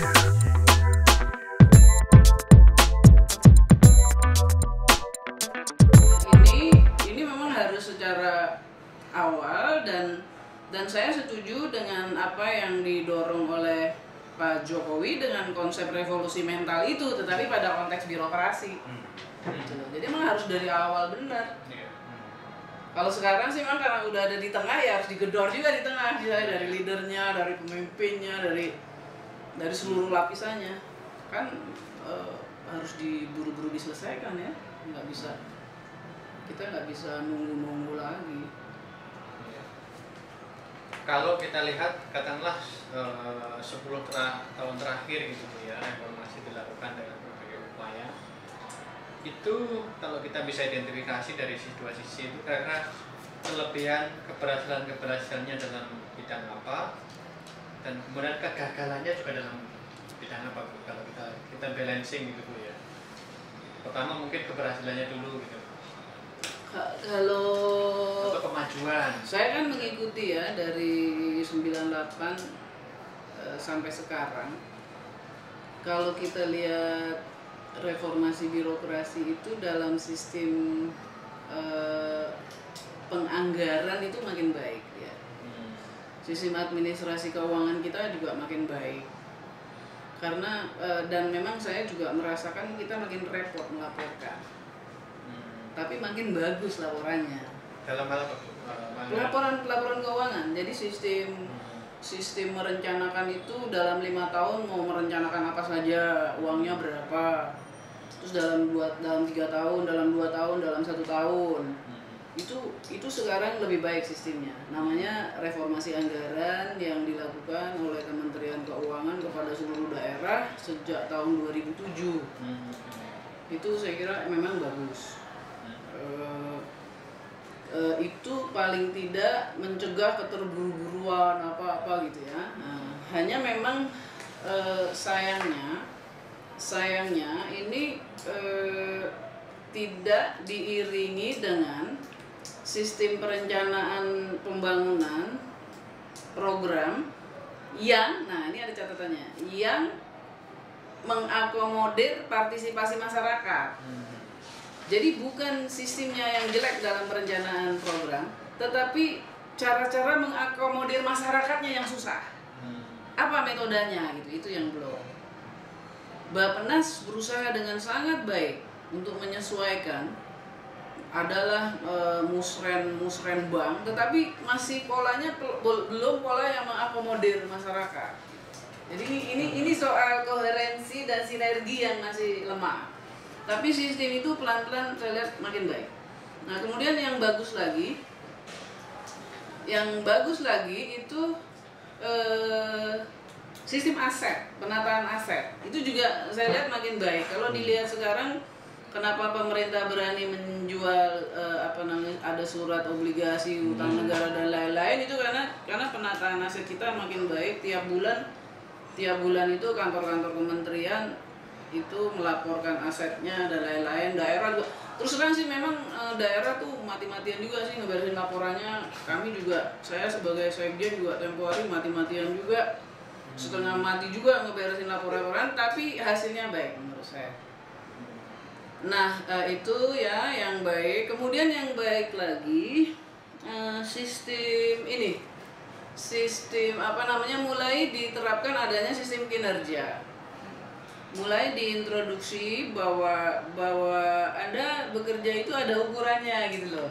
Ini memang harus secara awal dan saya setuju dengan apa yang didorong oleh Pak Jokowi dengan konsep revolusi mental itu, tetapi pada konteks birokrasi. Jadi memang harus dari awal benar. Kalau sekarang sih memang karena udah ada di tengah ya harus digedor juga di tengah, dari leadernya, dari pemimpinnya, dari seluruh lapisannya. Kan harus diburu-buru diselesaikan ya, kita nggak bisa nunggu-nunggu lagi. Kalau kita lihat katakanlah 10 tahun terakhir gitu ya, reformasi dilakukan dengan berbagai upaya. Itu kalau kita bisa identifikasi dari dua sisi itu karena kelebihan keberhasilannya dalam bidang apa dan kemudian kegagalannya juga dalam bidang apa. Kalau kita balancing gitu ya. Pertama mungkin keberhasilannya dulu gitu. Kalau atau kemajuan. Saya kan mengikuti ya dari 98 sampai sekarang. Kalau kita lihat reformasi birokrasi itu dalam sistem penganggaran itu makin baik ya. Sistem administrasi keuangan kita juga makin baik. Karena dan memang saya juga merasakan kita makin repot melaporkan. Tapi makin bagus laporannya. Dalam hal apa? Laporan keuangan. Jadi sistem merencanakan itu dalam 5 tahun mau merencanakan apa saja, uangnya berapa. Terus dalam 3 tahun, dalam 2 tahun, dalam 1 tahun. Itu sekarang lebih baik sistemnya. Namanya reformasi anggaran yang dilakukan oleh Kementerian Keuangan kepada seluruh daerah sejak tahun 2007. Itu saya kira memang bagus. Itu paling tidak mencegah keterburu-buruan apa-apa gitu ya. Hanya memang sayangnya ini tidak diiringi dengan sistem perencanaan pembangunan program yang, nah ini ada catatannya, yang mengakomodir partisipasi masyarakat. Jadi bukan sistemnya yang jelek dalam perencanaan program, tetapi cara-cara mengakomodir masyarakatnya yang susah. Apa metodenya gitu, itu yang belum. Bappenas berusaha dengan sangat baik untuk menyesuaikan, adalah musren bank, tetapi masih polanya belum pola yang mengakomodir masyarakat. Jadi ini soal koherensi dan sinergi yang masih lemah. Tapi sistem itu pelan-pelan saya lihat makin baik. Nah kemudian yang bagus lagi itu sistem aset, penataan aset. Itu juga saya lihat makin baik. Kalau dilihat sekarang, kenapa pemerintah berani menjual ada surat obligasi utang negara dan lain-lain, itu karena penataan aset kita makin baik. Tiap bulan itu kantor-kantor kementerian itu melaporkan asetnya dan lain-lain. Daerah juga terus terang sih memang daerah tuh mati-matian juga sih ngeberesin laporannya. Kami juga, saya sebagai sekjen juga tempo hari mati-matian juga, setengah mati juga ngeberesin laporan-laporan, tapi hasilnya baik menurut saya. Nah itu ya yang baik. Kemudian yang baik lagi sistem mulai diterapkan adanya sistem kinerja. Mulai diintroduksi bahwa Anda bekerja itu ada ukurannya gitu loh.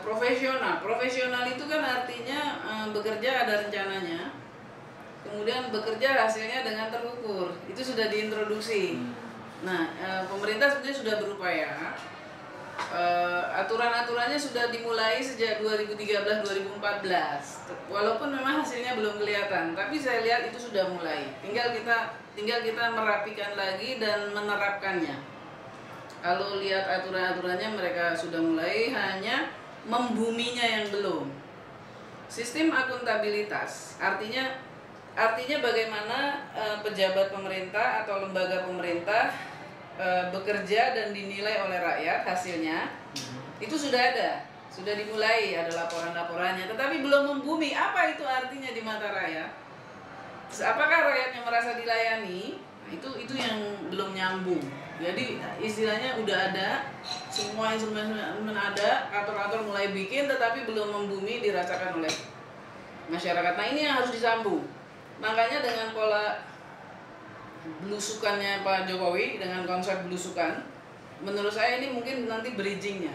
Profesional itu kan artinya bekerja ada rencananya, kemudian bekerja hasilnya dengan terukur. Itu sudah diintroduksi. Nah pemerintah sebenarnya sudah berupaya. Aturan-aturannya sudah dimulai sejak 2013-2014. Walaupun memang hasilnya belum kelihatan, tapi saya lihat itu sudah mulai. Tinggal kita merapikan lagi dan menerapkannya. Kalau lihat aturan-aturannya mereka sudah mulai, hanya membuminya yang belum. Sistem akuntabilitas, artinya bagaimana pejabat pemerintah atau lembaga pemerintah bekerja dan dinilai oleh rakyat hasilnya, itu sudah dimulai, ada laporan-laporannya, tetapi belum membumi. Apa itu artinya di mata rakyat? apakah rakyatnya merasa dilayani? Nah, itu yang belum nyambung. Jadi istilahnya udah ada, semua instrumen ada, kantor-kantor mulai bikin, tetapi belum membumi dirasakan oleh masyarakat. Nah ini yang harus disambung. Makanya dengan pola belusukannya Pak Jokowi, dengan konsep belusukan, menurut saya ini mungkin nanti bridgingnya.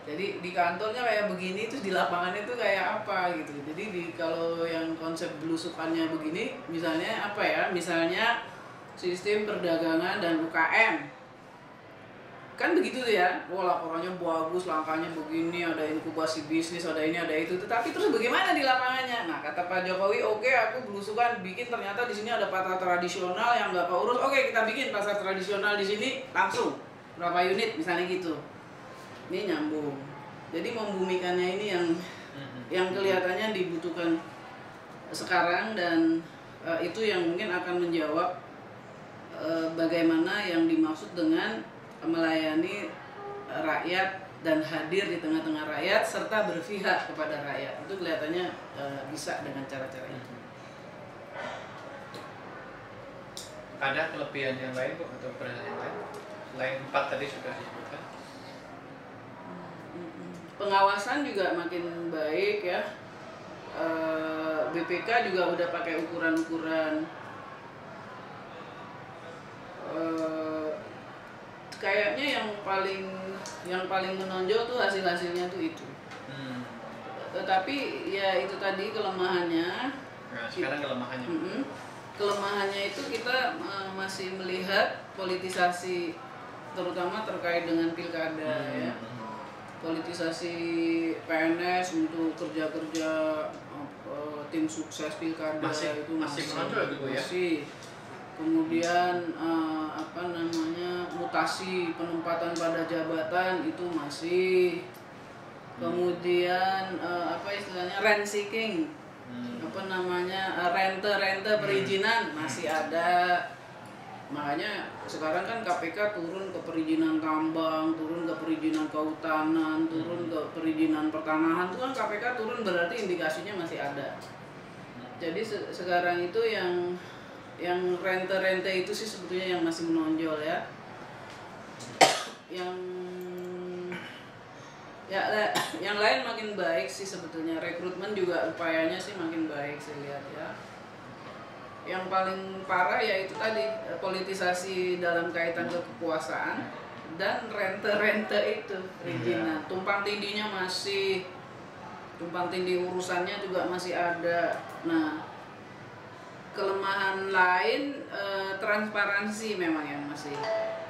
Jadi di kantornya kayak begini, terus di lapangan itu kayak apa gitu. Jadi kalau yang konsep belusukannya begini, misalnya apa ya? Misalnya sistem perdagangan dan UKM. Kan begitu tuh ya. Wah, laporannya bagus, langkahnya begini, ada inkubasi bisnis, ada ini, ada itu. Tetapi terus bagaimana di lapangannya? Nah, kata Pak Jokowi, oke, aku belusukan bikin, ternyata di sini ada pasar tradisional yang nggak keurus. Oke, kita bikin pasar tradisional di sini langsung. Berapa unit misalnya gitu. Ini nyambung. Jadi membumikannya ini yang kelihatannya dibutuhkan sekarang, dan itu yang mungkin akan menjawab bagaimana yang dimaksud dengan melayani rakyat dan hadir di tengah-tengah rakyat serta berpihak kepada rakyat. Itu kelihatannya bisa dengan cara-cara itu. Ada kelebihan yang lain kok atau peran yang lain? Selain 4 tadi sudah disebutkan. Pengawasan juga makin baik ya. BPK juga udah pakai ukuran-ukuran. Kayaknya yang paling menonjol tuh hasil-hasilnya tuh itu. Tetapi ya itu tadi kelemahannya. Nah, sekarang kelemahannya. Kelemahannya itu kita masih melihat politisasi, terutama terkait dengan pilkada ya. Politisasi PNS untuk kerja-kerja tim sukses pilkada itu masih menonjol gitu ya. Kemudian mutasi penempatan pada jabatan itu masih. Kemudian istilahnya rent seeking, rente perizinan masih ada. Makanya sekarang kan KPK turun ke perizinan tambang, turun ke perizinan kehutanan, turun ke perizinan pertanahan. Itu kan KPK turun, berarti indikasinya masih ada. Jadi sekarang itu yang rente itu sih sebetulnya yang masih menonjol ya. Yang lain makin baik sih sebetulnya. Rekrutmen juga upayanya sih makin baik saya lihat ya. Yang paling parah yaitu tadi politisasi dalam kaitan ke kekuasaan dan rente itu perizinan. Tumpang tindinya tumpang tindih urusannya juga masih ada. Nah, kelemahan lain transparansi memang yang masih.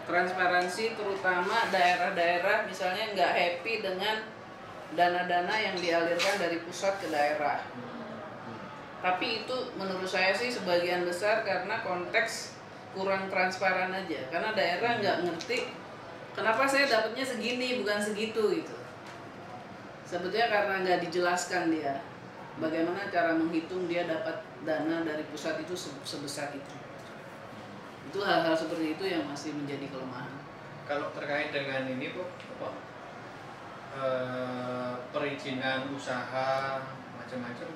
Transparansi terutama daerah-daerah misalnya nggak happy dengan dana-dana yang dialirkan dari pusat ke daerah. Tapi itu menurut saya sih sebagian besar karena konteks kurang transparan aja. Karena daerah nggak ngerti kenapa saya dapatnya segini bukan segitu gitu. Sebetulnya karena nggak dijelaskan dia bagaimana cara menghitung dia dapat dana dari pusat itu sebesar itu. Itu hal-hal seperti itu yang masih menjadi kelemahan. Kalau terkait dengan ini Bu, perizinan usaha macam-macam,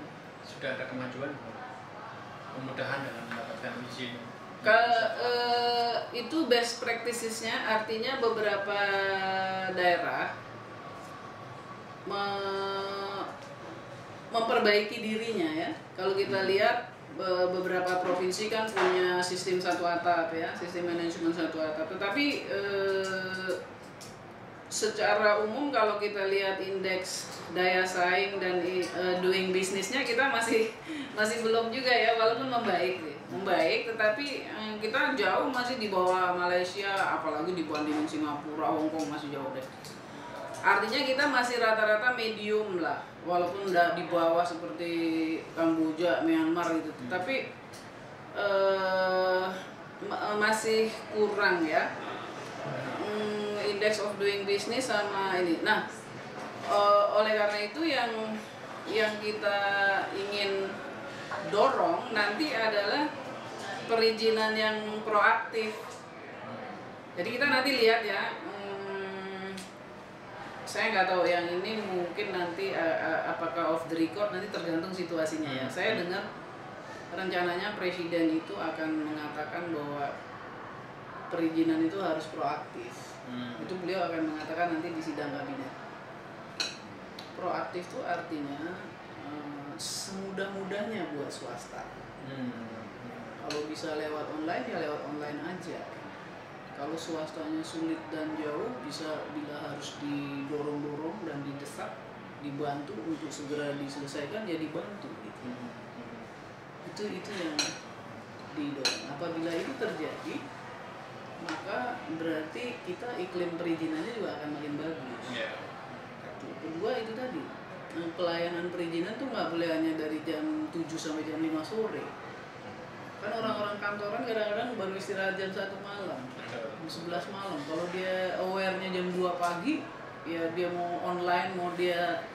sudah ada kemajuan, kemudahan dalam mendapatkan izin. Itu best practices-nya, artinya beberapa daerah memperbaiki dirinya ya. Kalau kita lihat beberapa provinsi kan punya sistem satu atap ya, sistem manajemen satu atap. Tetapi secara umum kalau kita lihat indeks daya saing dan doing bisnisnya kita masih belum juga ya, walaupun membaik, tetapi kita jauh masih di bawah Malaysia, apalagi dibandingin Singapura, Hong Kong masih jauh deh. Artinya kita masih rata-rata medium lah, walaupun udah di bawah seperti Kamboja, Myanmar gitu, tapi masih kurang ya. Index of doing business sama ini. Nah, oleh karena itu yang kita ingin dorong nanti adalah perizinan yang proaktif. Jadi kita nanti lihat ya. Saya nggak tahu yang ini mungkin nanti apakah off the record, nanti tergantung situasinya ya. Saya dengar rencananya presiden itu akan mengatakan bahwa perizinan itu harus proaktif. Itu beliau akan mengatakan nanti di sidang kabinet. Proaktif itu artinya semudah-mudahnya buat swasta. Kalau bisa lewat online ya lewat online aja. Kalau swastanya sulit dan jauh, bisa bila harus didorong-dorong dan didesak, dibantu untuk segera diselesaikan, ya dibantu gitu. Itu yang didorong. Apabila itu terjadi, maka berarti kita iklim perizinannya juga akan makin bagus. Kedua itu tadi, pelayanan perizinan tuh nggak boleh hanya dari jam 7 sampai jam 5 sore. Kan orang-orang kantoran kadang-kadang baru istirahat jam 1 malam, jam 11 malam. Kalau dia aware-nya jam 2 pagi, ya dia mau online, mau dia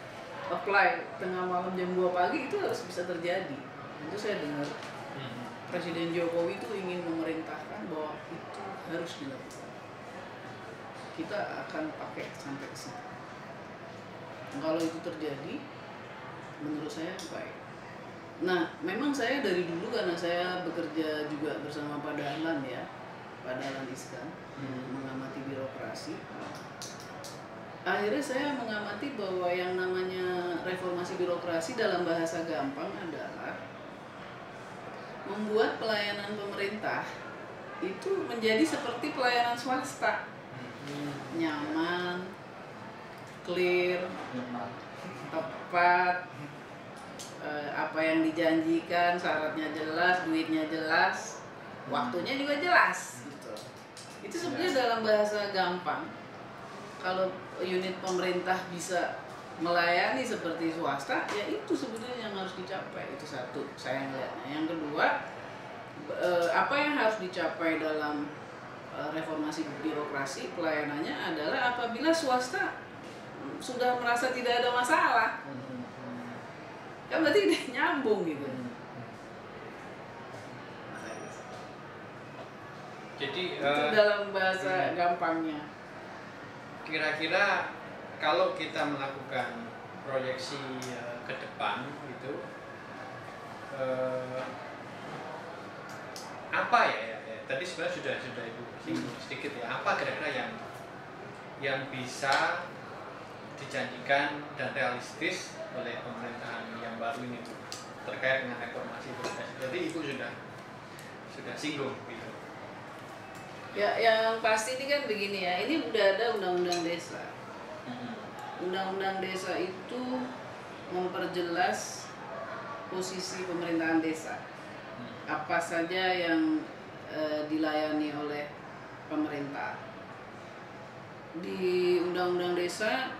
apply tengah malam jam 2 pagi, itu harus bisa terjadi. Itu saya dengar Presiden Jokowi itu ingin memerintahkan bahwa itu harus dilakukan. Kita akan pakai sampai ke situ. Kalau itu terjadi, menurut saya baik. Nah, memang saya dari dulu karena saya bekerja juga bersama Pak Dahlan ya, Pak Dahlan Iskan, mengamati birokrasi. Akhirnya saya mengamati bahwa yang namanya reformasi birokrasi dalam bahasa gampang adalah membuat pelayanan pemerintah itu menjadi seperti pelayanan swasta. Nyaman, clear, tepat, apa yang dijanjikan, syaratnya jelas, duitnya jelas, waktunya juga jelas gitu. Itu sebenarnya dalam bahasa gampang. Kalau unit pemerintah bisa melayani seperti swasta, ya itu sebenarnya yang harus dicapai. Itu satu, saya melihatnya. Yang kedua, apa yang harus dicapai dalam reformasi birokrasi pelayanannya adalah apabila swasta sudah merasa tidak ada masalah, kan berarti udah nyambung gitu. Jadi itu dalam bahasa gampangnya. Kira-kira kalau kita melakukan proyeksi ke depan gitu, apa ya, tadi sebenarnya sudah Ibu singgung sedikit ya, apa kira-kira yang bisa dijanjikan dan realistis oleh pemerintahan yang baru ini tuh terkait dengan reformasi birokrasi. Jadi Ibu sudah singgung gitu. Ya, yang pasti ini kan begini ya, ini udah ada undang-undang desa. Undang-undang desa itu memperjelas posisi pemerintahan desa. Apa saja yang dilayani oleh pemerintah. Di undang-undang desa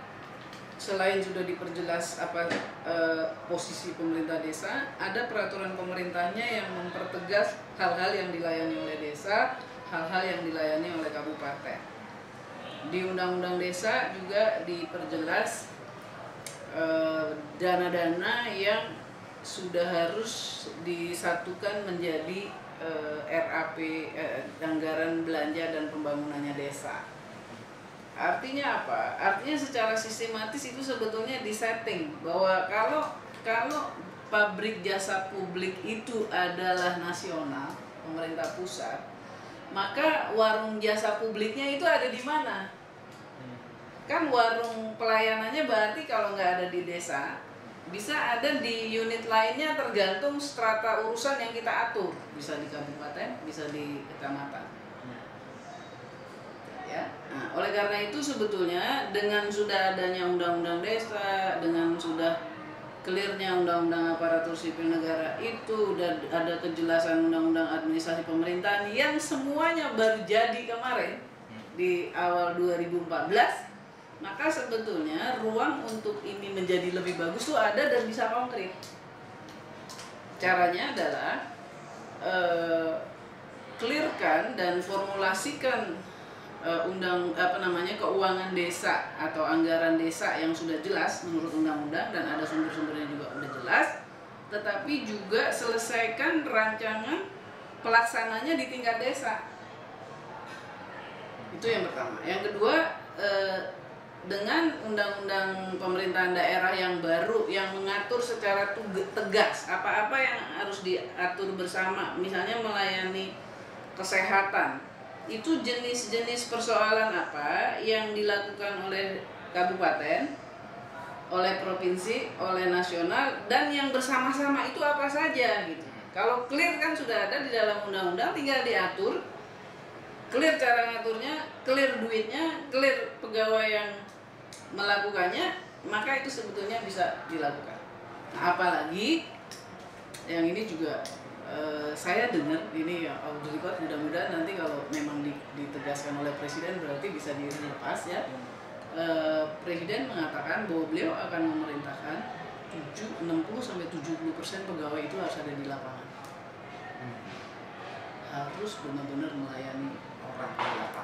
selain sudah diperjelas apa posisi pemerintah desa, ada peraturan pemerintahnya yang mempertegas hal-hal yang dilayani oleh desa, hal-hal yang dilayani oleh kabupaten. Di undang-undang desa juga diperjelas dana-dana yang sudah harus disatukan menjadi RAP, anggaran belanja dan pembangunannya desa. Artinya apa? Artinya secara sistematis itu sebetulnya disetting bahwa kalau pabrik jasa publik itu adalah nasional, pemerintah pusat, maka warung jasa publiknya itu ada di mana? Kan warung pelayanannya berarti kalau nggak ada di desa, bisa ada di unit lainnya tergantung strata urusan yang kita atur. Bisa di kabupaten, bisa di kecamatan. Ya. Nah, oleh karena itu sebetulnya dengan sudah adanya undang-undang desa, dengan sudah clearnya undang-undang aparatur sipil negara itu, dan ada kejelasan undang-undang administrasi pemerintahan yang semuanya baru jadi kemarin di awal 2014, maka sebetulnya ruang untuk ini menjadi lebih bagus tuh ada dan bisa konkret. Caranya adalah clearkan dan formulasikan keuangan desa atau anggaran desa yang sudah jelas menurut undang-undang dan ada sumber-sumbernya juga udah jelas, tetapi juga selesaikan rancangan pelaksananya di tingkat desa. Itu yang pertama. Yang kedua, dengan undang-undang pemerintahan daerah yang baru yang mengatur secara tegas apa-apa yang harus diatur bersama, misalnya melayani kesehatan, itu jenis-jenis persoalan apa yang dilakukan oleh kabupaten, oleh provinsi, oleh nasional, dan yang bersama-sama itu apa saja gitu. Kalau clear kan sudah ada di dalam undang-undang, tinggal diatur, clear cara ngaturnya, clear duitnya, clear pegawai yang melakukannya, maka itu sebetulnya bisa dilakukan. Nah, apalagi yang ini juga saya dengar ini ya, mudah-mudahan nanti kalau memang ditegaskan oleh presiden berarti bisa dilepas ya. Presiden mengatakan bahwa beliau akan memerintahkan 60-70% pegawai itu harus ada di lapangan, harus benar-benar melayani orang di lapangan.